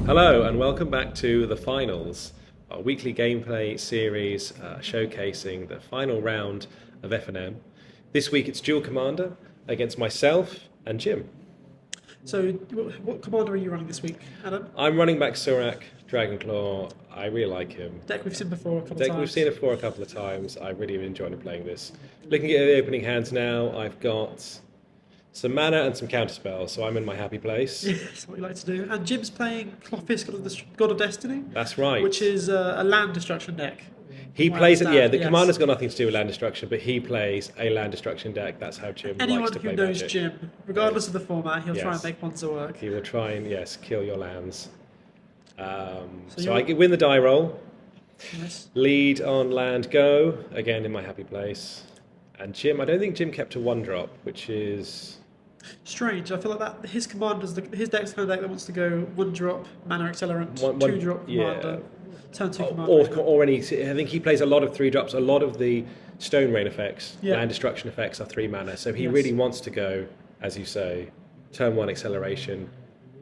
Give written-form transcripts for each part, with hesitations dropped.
Hello and welcome back to the finals, our weekly gameplay series showcasing the final round of FNM. This week it's Duel Commander against myself and Jim. So, what commander are you running this week, Adam? I'm running back Surrak, Dragonclaw. I really like him. Deck we've seen before a couple of Deck times. we've seen it for a couple of times. I really enjoyed playing this. Looking at the opening hands now, I've got some mana and some counter spells, so I'm in my happy place. That's what you like to do. And Jim's playing Klothys, God of Destiny. That's right. Which is a land destruction deck. He plays it, yeah, the yes. commander's got nothing to do with land destruction, but he plays a land destruction deck. That's how Jim Anyone likes to play who knows Magic. Jim, regardless of the format, he'll try Yes. and make Monster work. He will try and, yes, kill your lands. So you're- I win the die roll, Yes. lead on land go, again in my happy place. And Jim, I don't think Jim kept a 1-drop, which is... Strange. I feel like that his commanders, his deck's the kind of deck that wants to go 1-drop mana accelerant, One- 2-drop yeah. commander, turn 2 commander. Or any, I think he plays a lot of 3-drops. A lot of the Stone Rain effects, Yeah. land destruction effects are 3 mana. So he Yes. really wants to go, as you say, turn 1 acceleration,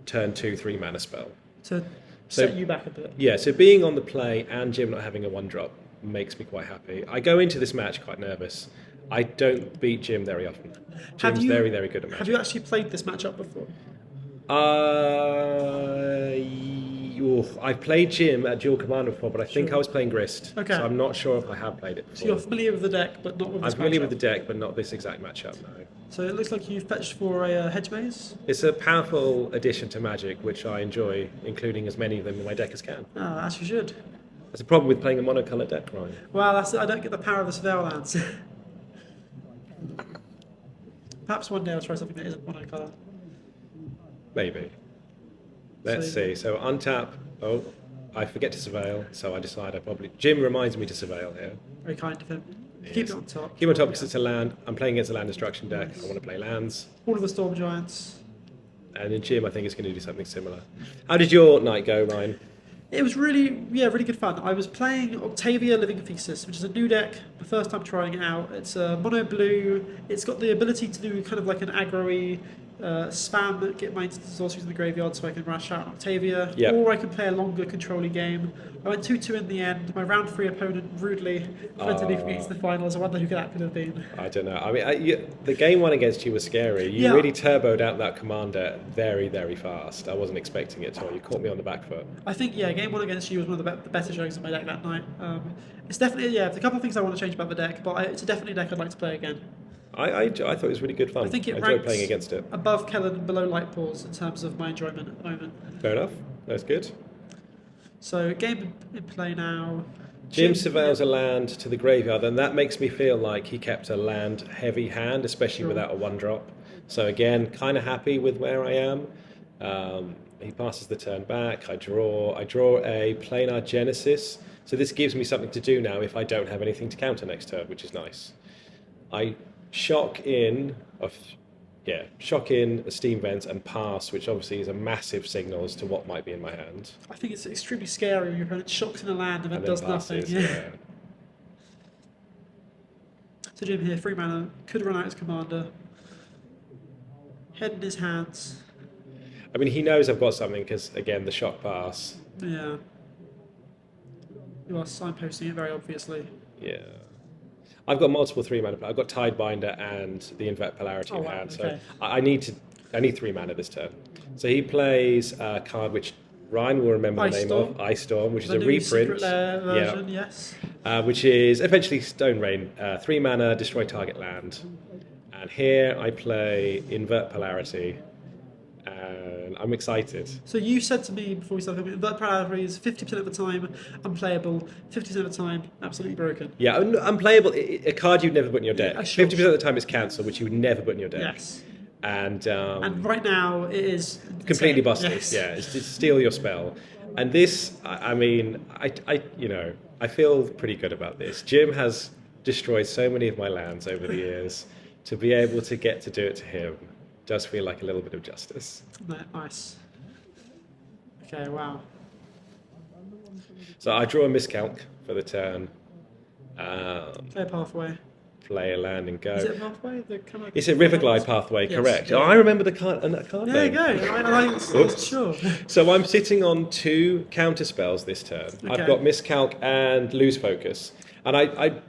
turn 2 3 mana spell. to set you back a bit. Yeah, so being on the play and Jim not having a 1-drop makes me quite happy. I go into this match quite nervous. I don't beat Jim very often. Jim's very, very good at Magic. Have you actually played this matchup before? I've played Jim at Duel Commander before, but I think Sure. I was playing Grist. Okay. So I'm not sure if I have played it before. So you're familiar with the deck, but not with this I'm familiar matchup. with the deck, but not this exact matchup, no. So it looks like you fetched for a hedge maze. It's a powerful addition to Magic, which I enjoy, including as many of them in my deck as can. Ah, as you should. That's a problem with playing a monocolor deck, Ryan. Well, I don't get the power of the Surveil lands. Perhaps one day I'll try something that isn't monocolour. Maybe. Let's So- see. So untap. Oh, I forget to surveil, so I decide I probably... Jim reminds me to surveil here. Very kind of him. Keep Yes. it on top. Keep on top because it's a land. I'm playing against a land destruction deck. I want to play lands. All of the Storm Giants. And in Jim, I think it's going to do something similar. How did your night go, Ryan? It was really good fun. I was playing Octavia Living Thesis, which is a new deck, the first time trying it out. It's a mono blue. It's got the ability to do kind of like an aggro-y spam, get my sorceries in the graveyard so I can rush out on Octavia. Yep. Or I can play a longer controlling game. I went 2-2 in the end. My round 3 opponent rudely prevented me from getting to the finals. I wonder who that could have been. I don't know. I mean, the game one against you was scary. You Yeah. really turboed out that commander very, very fast. I wasn't expecting it at all. You caught me on the back foot. I think, game 1 against you was one of the better showings of my deck that night. It's definitely, there's a couple of things I want to change about the deck, but it's definitely a deck I'd like to play again. I thought it was really good fun. I think it enjoyed ranks playing against it. above Kellen and below Light Pools in terms of my enjoyment at the moment. Fair enough. That's good. So game in play now. Jim surveils a land to the graveyard, and that makes me feel like he kept a land-heavy hand, especially Sure. without a 1-drop. So again, kind of happy with where I am. He passes the turn back. I draw a planar Genesis. So this gives me something to do now if I don't have anything to counter next turn, which is nice. I shock in a steam vent and pass, which obviously is a massive signal as to what might be in my hand. I think it's extremely scary when your opponent shocks in a land and then does nothing. passes, Yeah. yeah. So Jim here, 3 mana, could run out his commander. Head in his hands. I mean, he knows I've got something because, again, the shock pass. Yeah. You are signposting it very obviously. Yeah. I've got multiple 3 mana. I've got Tidebinder and the Invert Polarity Oh, in wow, hand. okay. So I need 3 mana this turn. So he plays a card which Ryan will remember the name of, Ice Storm, which The is a new reprint. Secret Lair version, yes. Which is eventually Stone Rain. 3 mana, destroy target land. And here I play Invert Polarity. And I'm excited. So you said to me before we started filming, Invert Polarity is 50% of the time unplayable, 50% of the time absolutely broken. Yeah, unplayable. A card you'd never put in your deck. Yeah, sure. 50% of the time it's cancelled, which you would never put in your deck. Yes. And right now it is completely insane. busted. Yes. Yeah, it's to steal your spell. And this, I mean, I feel pretty good about this. Jim has destroyed so many of my lands over the years. To be able to get to do it to him does feel like a little bit of justice. Nice. Okay, wow. So I draw a miscalc for the turn. Clear pathway. play a land and go. Is it a pathway? It's a River Glide pathway, Yes, correct. yeah. Oh, I remember the card There you name. go. Oops. Sure. So I'm sitting on 2 counter spells this turn. Okay. I've got Miscalc and Lose Focus. And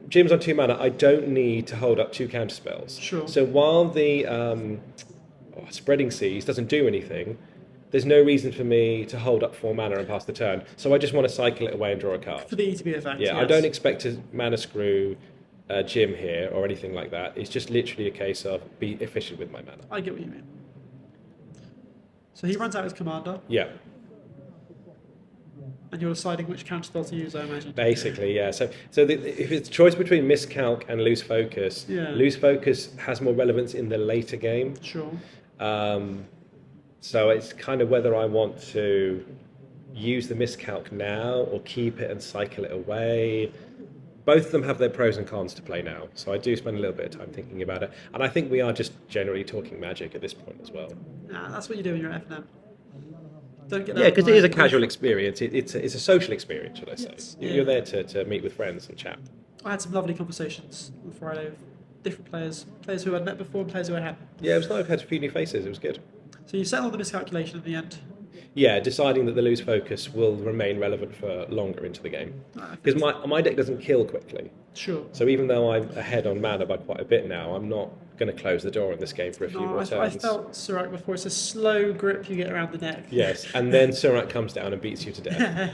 Jim's on 2 mana. I don't need to hold up 2 counter spells. Sure. So while the Spreading Seas doesn't do anything, there's no reason for me to hold up 4 mana and pass the turn. So I just want to cycle it away and draw a card. For the ETB effect. Yeah, yes. I don't expect to mana screw Jim here or anything like that. It's just literally a case of be efficient with my mana. I get what you mean. So he runs out his commander, Yeah, and you're deciding which counterspell to use, I imagine. basically, yeah. So if it's a choice between Miscalc and Loose Focus, Yeah. Loose Focus has more relevance in the later game. Sure. So it's kind of whether I want to use the Miscalc now or keep it and cycle it away. Both of them have their pros and cons to play now, so I do spend a little bit of time thinking about it. And I think we are just generally talking Magic at this point as well. Nah, that's what you do when you're at FNM. Don't get Yeah, because it is a casual experience. It's a social experience, should I say. Yes, You're yeah. there to meet with friends and chat. I had some lovely conversations on Friday with different players who I'd met before and players who I hadn't. Yeah, it was nice. I've had a few new faces. It was good. So you settled the miscalculation in the end. Yeah, deciding that the Lose Focus will remain relevant for longer into the game. Because my deck doesn't kill quickly. Sure. So even though I'm ahead on mana by quite a bit now, I'm not going to close the door in this game for a few more I turns. felt Surrak before. It's a slow grip you get around the neck. Yes, and then Surrak comes down and beats you to death.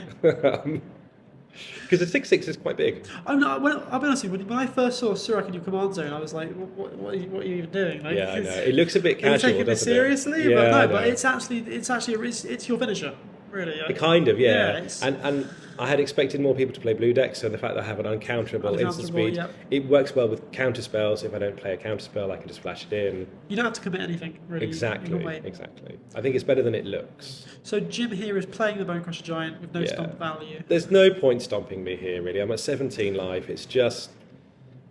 Because the 6/6 is quite big. I'll be honest with you, when I first saw Surrak in your command zone, I was like, what are you even doing? Like, Yeah, I know. It looks a bit are you casual, taking this doesn't it? seriously? Yeah, But I no, but know. it's your finisher, really. Kind of, yeah. it's- And I had expected more people to play blue decks, so the fact that I have an uncounterable instant Uncounterable, speed, yep. it works well with counter spells. If I don't play a counter spell, I can just flash it in. You don't have to commit anything, really. Exactly, You can wait. exactly. I think it's better than it looks. So Jim here is playing the Bone Crusher Giant with no Yeah. stomp value. There's no point stomping me here, really. I'm at 17 life. It's just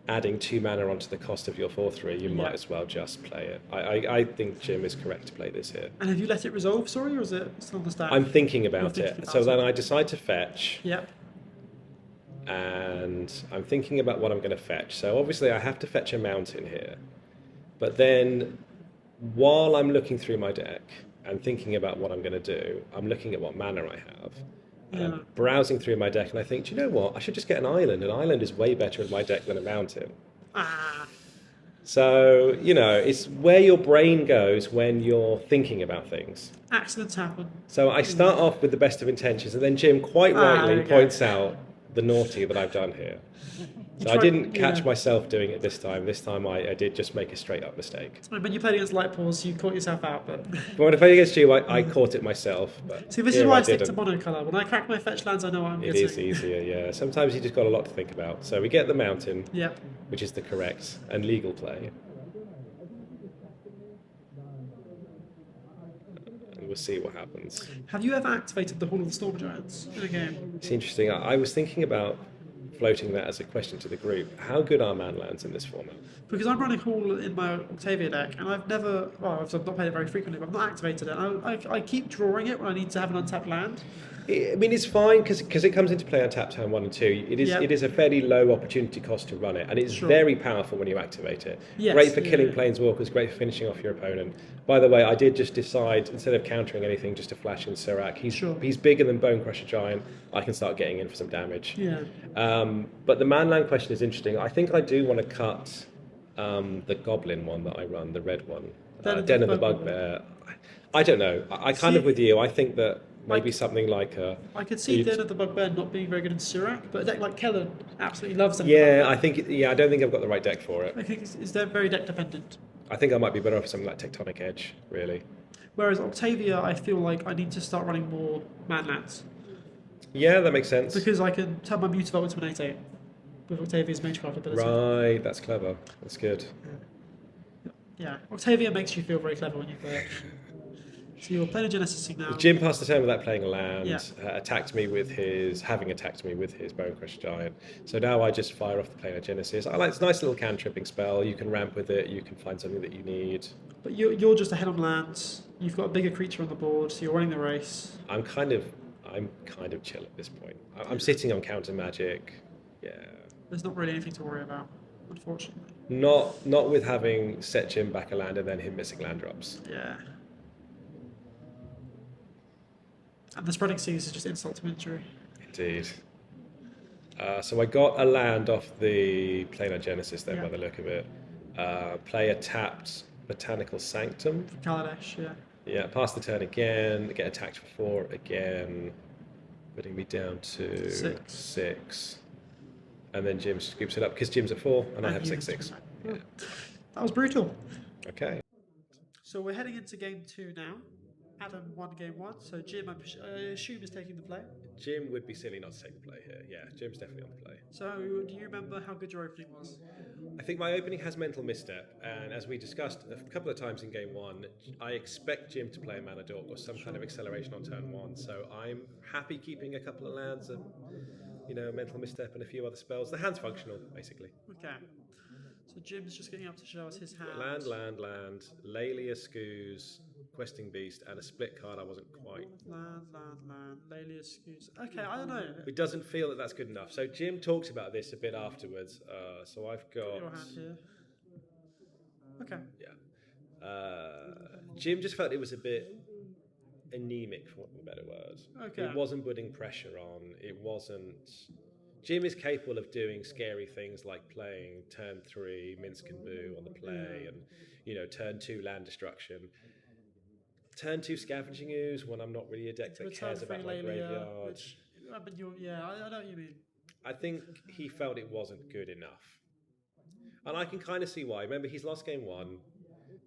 adding 2 mana onto the cost of your 4/3. You might Yeah. as well just play it. I think Jim is correct to play this here. And have you let it resolve, sorry, or is it still on the stack? I'm thinking about You're it. thinking So about then it. I decide to fetch. Yep. And I'm thinking about what I'm going to fetch. So obviously I have to fetch a mountain here. But then while I'm looking through my deck and thinking about what I'm going to do, I'm looking at what mana I have. And Yeah. I'm browsing through my deck and I think, do you know what? I should just get an island. An island is way better in my deck than a mountain. Ah. So, it's where your brain goes when you're thinking about things. Accidents happen. So I start off with the best of intentions, and then Jim quite Ah, rightly there we go. points out the naughty that I've done here. So I tried- didn't catch yeah. myself doing it this time. This time I did just make a straight up mistake. When you played against Light Paws, you caught yourself out, but... But when I played against you, I caught it myself. But See, this is here why I stick to didn't. monocolour. When I crack my fetch lands, I know what I'm It getting. is easier, yeah. Sometimes you just got a lot to think about. So we get the mountain, Yep. which is the correct and legal play. And we'll see what happens. Have you ever activated the Hall of the Storm Giants in a game? It's interesting. I was thinking about floating that as a question to the group. How good are manlands in this format? Because I'm running Hall in my Octavia deck, and I've not played it very frequently, but I've not activated it. I keep drawing it when I need to have an untapped land. I mean, it's fine because it comes into play on tap turn 1 and 2. It is Yep. it is a fairly low opportunity cost to run it, and it's Sure. very powerful when you activate it. Yes, Great for yeah, killing yeah. planeswalkers, great for finishing off your opponent. By the way, I did just decide, instead of countering anything, just to flash in Surrak. Sure. He's bigger than Bone Crusher Giant. I can start getting in for some damage. Yeah. But the manland question is interesting. I think I do want to cut the Goblin one that I run, the red one. Den of the Bugbear. I don't know. I kind of See- with you. I think that maybe Like- something like a... I could see You'd- Den of the Bugbear not being very good in Surrak, but a deck like Keller absolutely loves them. Yeah, I don't think I've got the right deck for it. I think it's they're very deck dependent. I think I might be better off something like Tectonic Edge, really. Whereas Octavia, I feel like I need to start running more manlands Yeah, that makes sense. because I can turn my Mutavault into an 8/8 with Octavia's Magecraft ability. Right, that's clever. That's good. Yeah, Octavia makes you feel very clever when you play it. So you're playing a Genesising now. Jim passed the turn without playing a land, Yeah. having attacked me with his Bone Crusher Giant. So now I just fire off the Planar Genesis. It's a nice little cantripping spell. You can ramp with it, you can find something that you need. But you're just ahead on lands. You've got a bigger creature on the board, so you're running the race. I'm kind of chill at this point. I'm sitting on counter magic. Yeah. There's not really anything to worry about. unfortunately. Not with having set Jim back a land and then him missing land drops. Yeah. And the spreading seas is just insult to injury. Indeed. So I got a land off the Planar Genesis then, Yeah. by the look of it. Play a tapped Botanical Sanctum. For Kaladesh, yeah. Yeah, pass the turn again, get attacked for 4 again, putting me down to 6. And then Jim scoops it up because Jim's at 4 and I have 6/6. Yeah. That was brutal. Okay. So we're heading into game 2 now. Adam won game 1, so Jim, I assume, is taking the play. Jim would be silly not to take the play here. Yeah, Jim's definitely on the play. So, do you remember how good your opening was? I think my opening has mental misstep, and as we discussed a couple of times in game 1, I expect Jim to play a mana dork or some kind of acceleration on turn 1. So I'm happy keeping a couple of lands and mental misstep and a few other spells. The hand's functional, basically. Okay. So Jim's just getting up to show us his hand. Land. Laelia Skoos, Questing Beast, and a split card I wasn't quite. Land. Laelia Skoos. Okay, I don't know. It doesn't feel that that's good enough. So Jim talks about this a bit afterwards. So I've got your hand here. Okay. Yeah. Jim just felt it was a bit anemic, for want of a better word. Okay. It wasn't putting pressure on. It wasn't. Jim is capable of doing scary things like playing turn 3 Minsk and Boo on the play, and turn 2 land destruction. Turn 2 Scavenging Ooze when I'm not really a deck that cares about my graveyard. Which, I know what you mean. I think he felt it wasn't good enough. And I can kind of see why. Remember, he's lost game 1,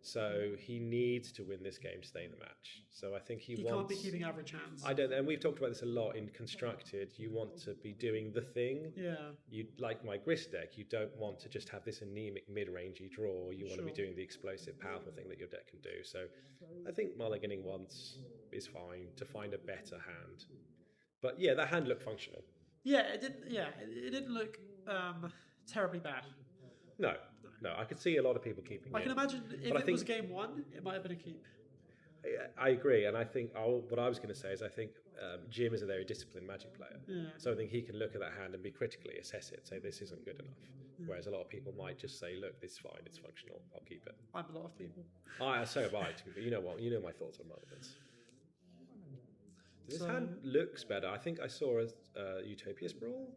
so he needs to win this game to stay in the match. So I think he wants... can't be keeping average hands. I don't, and we've talked about this a lot in Constructed. You want to be doing the thing. Yeah. You like my Grist deck. You don't want to just have this anemic mid-rangey draw. You want to be doing the explosive, powerful thing that your deck can do. So I think mulliganing once is fine to find a better hand. But yeah, that hand looked functional. Yeah, it didn't. Yeah, it didn't look terribly bad. No, I could see a lot of people keeping it. I can imagine if it was game 1, it might have been a keep. I agree, and I think what I was going to say is I think Jim is a very disciplined Magic player, so I think he can look at that hand and be critically assess it, say this isn't good enough. Whereas a lot of people might just say, look, this is fine, it's functional, I'll keep it. I'm a lot of people. So have I. You know what? You know my thoughts on mulligans. This hand looks better. I think I saw a Utopia Sprawl.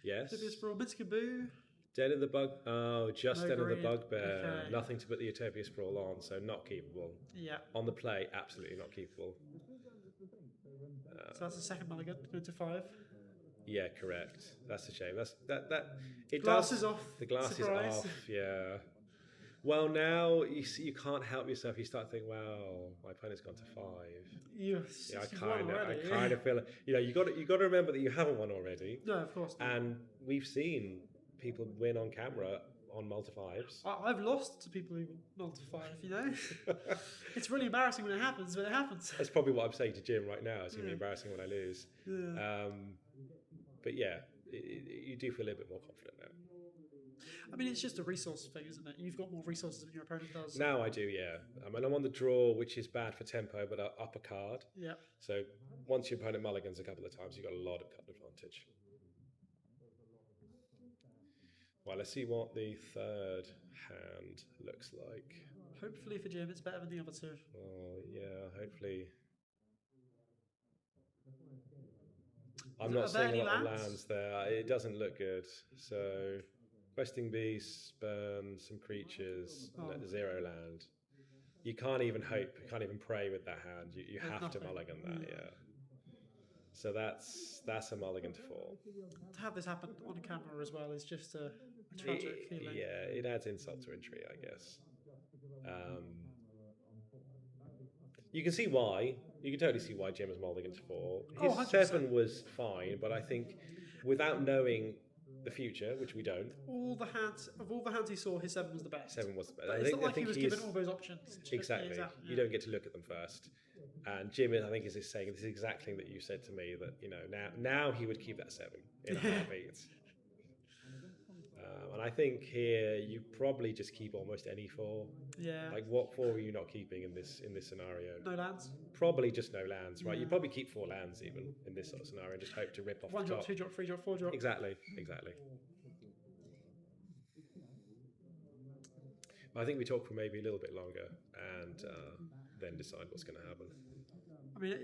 Yes. Utopia Sprawl, Minsk and Boo. Den of the Bug. Oh, just No Den of the green. Bugbear. Okay. Nothing to put the Utopia Sprawl on, so not keepable. Yeah. On the play, absolutely not keepable. So that's the second mulligan, go to 5. Yeah, correct. That's a shame. It Glasses does. off. The glass Surprise. is off. Yeah. Well, now you see, you can't help yourself. You start thinking, "Well, my opponent's gone to 5." Yes. Yeah, I kind of feel it. You got to remember that you haven't won already. No, of course not. And we've seen people win on camera on multi-5s. I've lost to people who multi-5, It's really embarrassing when it happens, but it happens. That's probably what I'm saying to Jim right now. It's going to be embarrassing when I lose. Yeah. But yeah, you do feel a little bit more confident now. I mean, it's just a resource thing, isn't it? You've got more resources than your opponent does. Now I do, yeah. I'm on the draw, which is bad for tempo, but up a card. Yeah. So once your opponent mulligans a couple of times, you've got a lot of card advantage. Well, let's see what the third hand looks like. Hopefully for Jim, it's better than the other 2. Oh, yeah, hopefully. I'm not seeing a lot of lands there. It doesn't look good. So, Questing Beast, burn some creatures, 0 land. You can't even hope, you can't even pray with that hand. You have to mulligan that, yeah. So that's a mulligan to 4. To have this happen on camera as well is just a tragic feeling. Yeah, it adds insult to injury, I guess. You can see why. You can totally see why Jim was mulligan to 4. His 7 was fine, but I think without knowing the future, which we don't. Of all the hands he saw, his 7 was the best. 7 was the best. But it's not like he was given all those options. Exactly. You don't get to look at them first. And Jim, I think, is saying this exact thing that you said to me, that now he would keep that 7 in a heartbeat. And I think here you probably just keep almost any 4. Yeah. Like what 4 are you not keeping in this scenario? No lands. Probably just no lands, right? You probably keep 4 lands even in this sort of scenario and just hope to rip off 1 the drop, top. 2 drop, 3 drop, 4 drop. Exactly. I think we talk for maybe a little bit longer and then decide what's going to happen. I mean,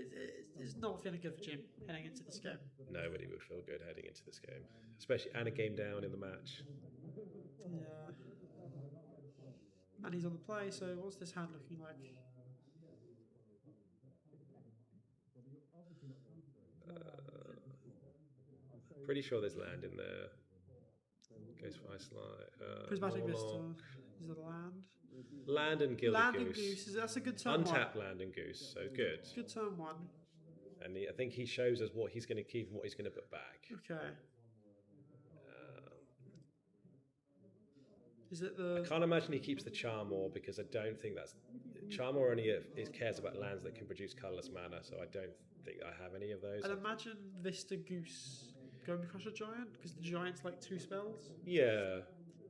it's not feeling good for Jim heading into this game. Nobody would feel good heading into this game, especially and a game down in the match. Yeah. And he's on the play, so what's this hand looking like? Pretty sure there's land in there. Goes for slide. Prismatic Warlock. Vista. Is it a land? Land and Gilded Land and Goose. Goose. That's a good turn Untapped one. land and goose, so good. Good turn one. And I think he shows us what he's going to keep and what he's going to put back. Okay. Is it I can't imagine he keeps the Charmor because I don't think that's... Charmor only cares about lands that can produce colourless mana, so I don't think I have any of those. I'd imagine Vista Goose going to crush a giant because the giant's like 2 spells. Yeah.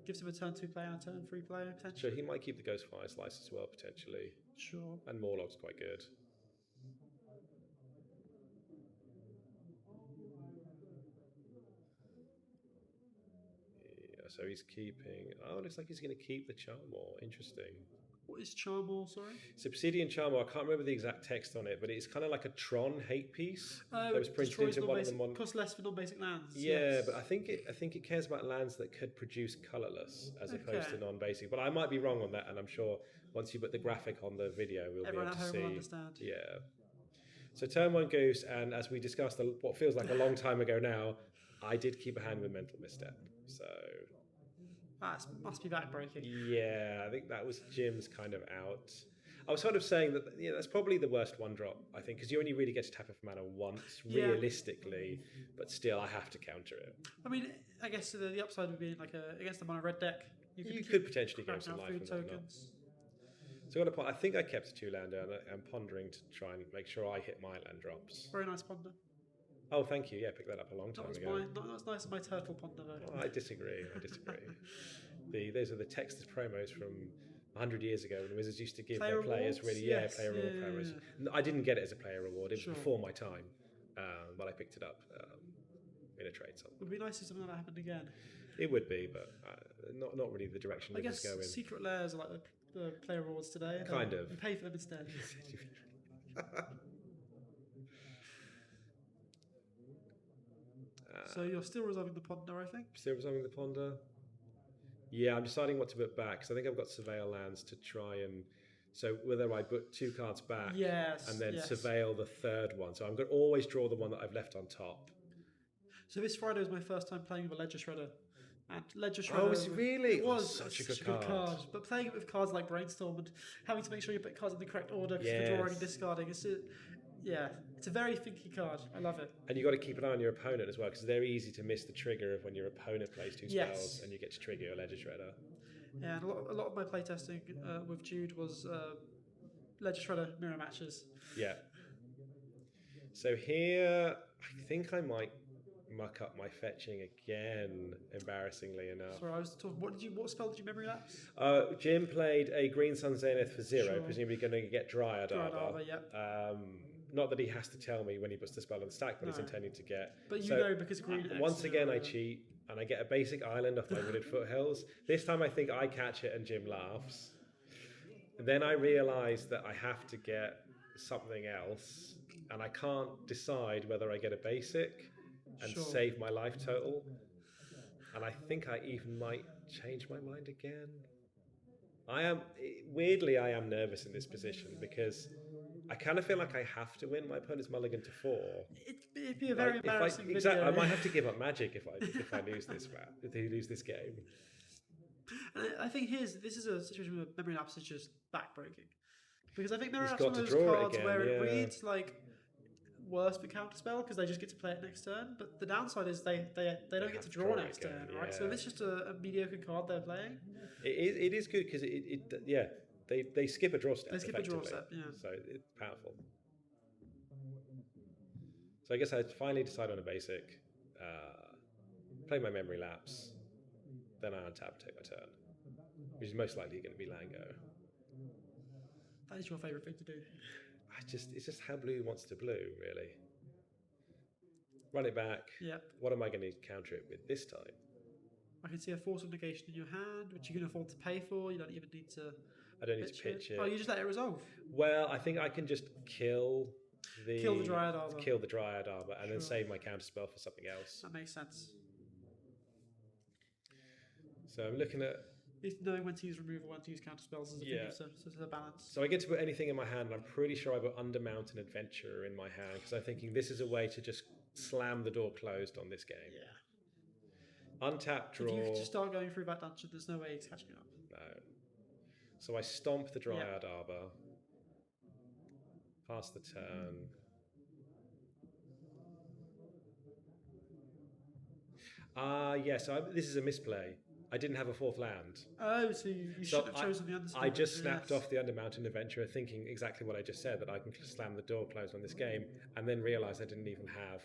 Gives him a turn 2 play and a turn 3 play So potentially. he might keep the Ghostfire Slice as well, potentially. Sure. And Morlock's quite good. Yeah, so he's keeping... Oh, it looks like he's going to keep the Charmor. Interesting. What is Charmor, sorry? It's Obsidian Charmor. I can't remember the exact text on it, but it's kind of like a Tron hate piece that was printed Destroys into one of them. costs less for non-basic lands. Yeah, yes. but I think it cares about lands that could produce colourless as opposed to Okay. non-basic. But I might be wrong on that, and I'm sure once you put the graphic on the video, we'll Everyone be at able to home will see. understand. Yeah. So turn 1 Goose, and as we discussed what feels like a long time ago now, I did keep a hand with Mental Misstep. So That must be backbreaking. yeah, I think that was Jim's kind of out. I was sort of saying that that's probably the worst 1-drop, I think, because you only really get to tap it for mana once, Yeah. realistically, but still I have to counter it. I mean, I guess the upside would be like against the mono red deck. You could potentially give cracking some out life food and whatnot. tokens. So I think I kept a 2-lander, and I'm pondering to try and make sure I hit my land drops. Very nice ponder. Oh, thank you. Yeah, I picked that up a long time ago. That was nice of my turtle ponder though. Oh, I disagree. Those are the Texas promos from 100 years ago when Wizards used to give Player their players rewards? really, Yes, player reward yeah, promos. yeah. I didn't get it as a player reward. It was Sure. before my time, but I picked it up in a trade somewhere. It would be nice if something like that happened again. It would be, but not really the direction I Wizards guess go in. secret layers are like the player rewards today. Kind of. You pay for them instead. So you're still resolving the ponder, I think. Still resolving the ponder. Yeah, I'm deciding what to put back because I think I've got surveil lands to try and. So whether I put 2 cards back Yes, and then yes. surveil the third one. So I'm going to always draw the one that I've left on top. So this Friday was my first time playing with a Ledger Shredder. And Ledger Shredder... Oh, was it really? It was such a good card. But playing it with cards like Brainstorm and having to make sure you put cards in the correct order for Yes. drawing and discarding, it's a very thinky card. I love it. And you've got to keep an eye on your opponent as well because they're easy to miss the trigger of when your opponent plays 2 spells Yes. and you get to trigger your Ledger Shredder. Yeah, and a lot of my playtesting with Jude was Ledger Shredder mirror matches. Yeah. So here, I think I might muck up my fetching again, embarrassingly enough. Sorry, I was talking. What spell did you memory lapse? Jim played a Green Sun Zenith for 0, Sure. presumably going to get Dryad Dryad Arbor. Arbor, yep. Not that he has to tell me when he puts the spell on the stack, but he's No. intending to get. But you know because Green X Once again, I 0. cheat and I get a basic island off my wooded foothills. This time, I think I catch it and Jim laughs. Then I realise that I have to get something else, and I can't decide whether I get a basic and Sure. save my life total. And I think I even might change my mind again. I am nervous in this position because I kind of feel like I have to win my opponent's mulligan to 4. It'd be a very embarrassing video. Exactly, I might have to give up magic if I lose this game. And I think this is a situation where memory lapse is just backbreaking. Because I think memory He's lapse is got one of to those draw it cards again, where it yeah. reads like worse for counterspell because they just get to play it next turn. But the downside is they don't get have to to draw draw next again, turn, right? So yeah. if it's just a mediocre card they're playing, It is good because they skip a draw step. They skip a draw effectively. step, yeah. So it's powerful. So I guess I finally decide on a basic, play my memory lapse, then I untap, take my turn, which is most likely going to be Lango. that is your favourite thing to do. It's just how blue wants to blue, really. Run it back. Yep. What am I going to counter it with this time? I can see a Force of Negation in your hand, which you can afford to pay for. You don't even need to. I don't need to pitch it. Oh, you just let it resolve. Well, I think I can just kill the Dryad Arbor. Kill the Dryad Arbor and then Sure. save my counterspell for something else. That makes sense. So I'm looking at. It's knowing when to use removal, when to use counterspells is a thing, so it's a balance. So I get to put anything in my hand, and I'm pretty sure I put Undermount and Adventurer in my hand because I'm thinking this is a way to just slam the door closed on this game. Yeah. Untap, draw. If you just start going through that dungeon, there's no way it's catching up. No. So I stomp the Dryad Arbor. Pass the turn. So this is a misplay. I didn't have a fourth land. Oh, so you should have chosen the Undermount. I just snapped off the Undermountain Adventurer thinking exactly what I just said, that I can slam the door closed on this game, and then realised I didn't even have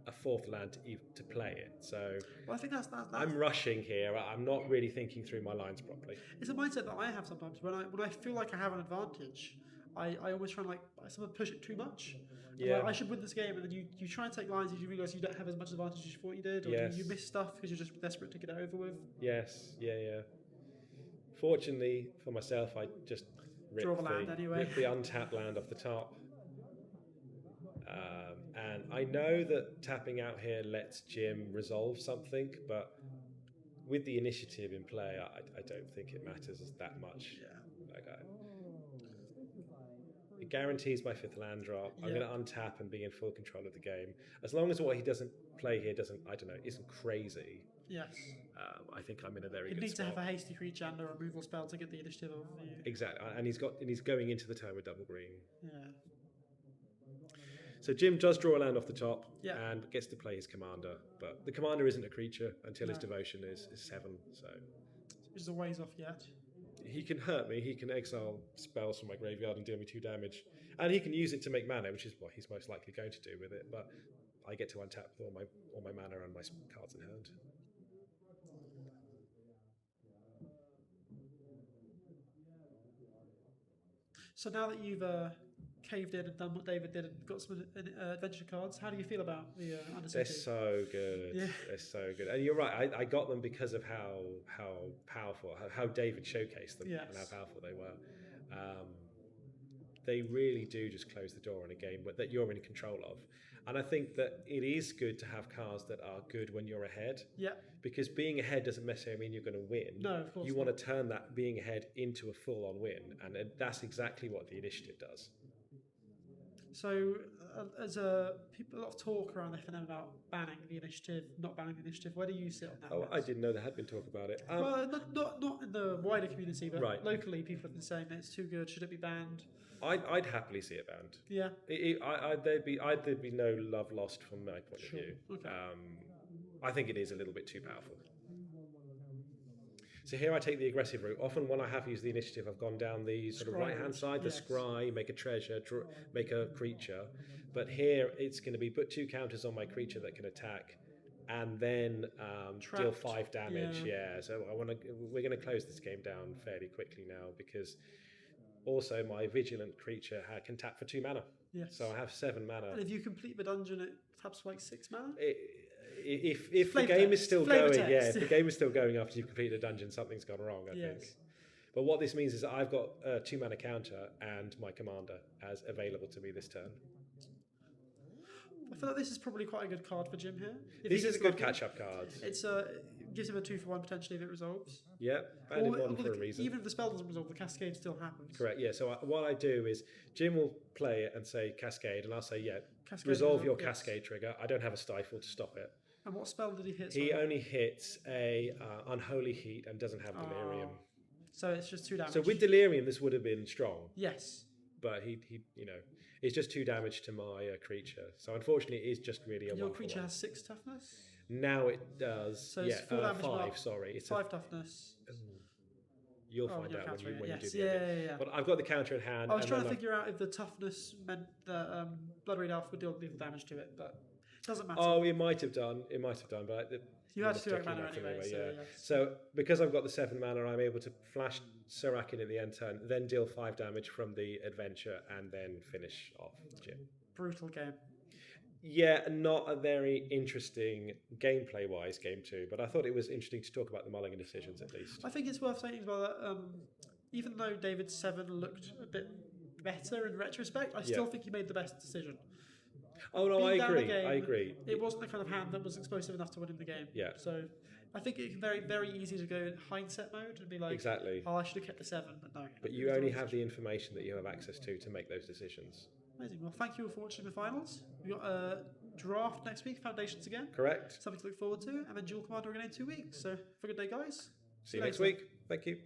a fourth land to play it. So I think that's I'm rushing here. I'm not really thinking through my lines properly. It's a mindset that I have sometimes. When I feel like I have an advantage, I always try and someone push it too much. Yeah. I should win this game, and then you try and take lines and you realise you don't have as much advantage as you thought you did, or you miss stuff because you're just desperate to get it over with. Yes, yeah. Fortunately for myself, I just ripped the untapped land off the top. And I know that tapping out here lets Jim resolve something, but with the initiative in play, I don't think it matters that much. Yeah. It guarantees my fifth land drop. I'm going to untap and be in full control of the game. As long as what he doesn't play here isn't crazy. Yes. I think I'm in a very good spot. You need to have a hasty creature and a removal spell to get the initiative over you. Exactly, and he's going into the turn with double green. Yeah. So Jim does draw a land off the top and gets to play his commander, but the commander isn't a creature until his devotion is 7. So which is a ways off yet. He can hurt me. He can exile spells from my graveyard and deal me 2 damage, and he can use it to make mana, which is what he's most likely going to do with it. But I get to untap all my mana and my cards in hand. So now that you've caved in and done what David did and got some adventure cards, how do you feel about the Undercity? They're so good. Yeah. They're so good. And you're right, I got them because of how powerful, how David showcased them and how powerful they were. They really do just close the door on a game that you're in control of. And I think that it is good to have cards that are good when you're ahead. Yeah. Because being ahead doesn't necessarily mean you're going to win. No, of course You want to turn that being ahead into a full-on win. And that's exactly what the initiative does. So, as a lot of talk around FNM about banning the initiative, not banning the initiative. Where do you sit on that? Oh, I didn't know there had been talk about it. Well, not in the wider community, but locally, people have been saying that it's too good. Should it be banned? I'd happily see it banned. Yeah. There'd be no love lost from my point of view. Okay. I think it is a little bit too powerful. So here I take the aggressive route. Often when I have used the initiative, I've gone down the sort of right-hand side, the scry, make a treasure, make a creature. But here it's going to be put 2 counters on my creature that can attack, and then deal 5 damage. Yeah. So we're going to close this game down fairly quickly now, because also my vigilant creature can tap for 2 mana. Yes. So I have 7 mana. And if you complete the dungeon, it taps for like 6 mana? If the game is still going, if the game is still going after you've completed a dungeon, something's gone wrong, I think. But what this means is that I've got a 2 mana counter and my commander as available to me this turn. I feel like this is probably quite a good card for Jim here. This is a good catch-up card. It gives him a 2-for-1 potentially if it resolves. Yeah, and one for a reason. Even if the spell doesn't resolve, the cascade still happens. Correct, yeah. So what I do is Jim will play it and say cascade, and I'll say, cascade resolve your cascade trigger. I don't have a stifle to stop it. And what spell did he hit? He only hits a Unholy Heat and doesn't have Delirium. So it's just 2 damage. So with Delirium, this would have been strong. Yes. But he it's just 2 damage to my creature. So unfortunately, it is just really a 1-for-1. Your creature has 6 toughness? Now it does. So it's 4 damage. 5. Sorry, it's 5 toughness. You'll find out when you do the edit. Yeah. But I've got the counter in hand. I was trying to figure out if the toughness meant that Blood Raid Elf would deal lethal damage to it, but it doesn't matter. Oh, it might have done, but you had 2 mana anyway. So because I've got the 7 mana, I'm able to flash Surrak in at the end turn, then deal 5 damage from the adventure, and then finish off Jim. Brutal game. Yeah, not a very interesting gameplay-wise game 2, but I thought it was interesting to talk about the Mulligan decisions at least. I think it's worth saying as well that even though David's 7 looked a bit better in retrospect, I still think he made the best decision. Oh no, I Being down the agree. game, I agree. It wasn't the kind of hand that was explosive enough to win in the game. Yeah. So I think it's very, very easy to go in hindset mode and be like, Exactly. oh, I should have kept the 7, but no. But you only have the information that you have access to make those decisions. Amazing. Well, thank you all for watching the finals. We've got a draft next week, Foundations again. Correct. Something to look forward to, and then Duel Commander again in 2 weeks. So, have a good day, guys. See you next week. Thank you.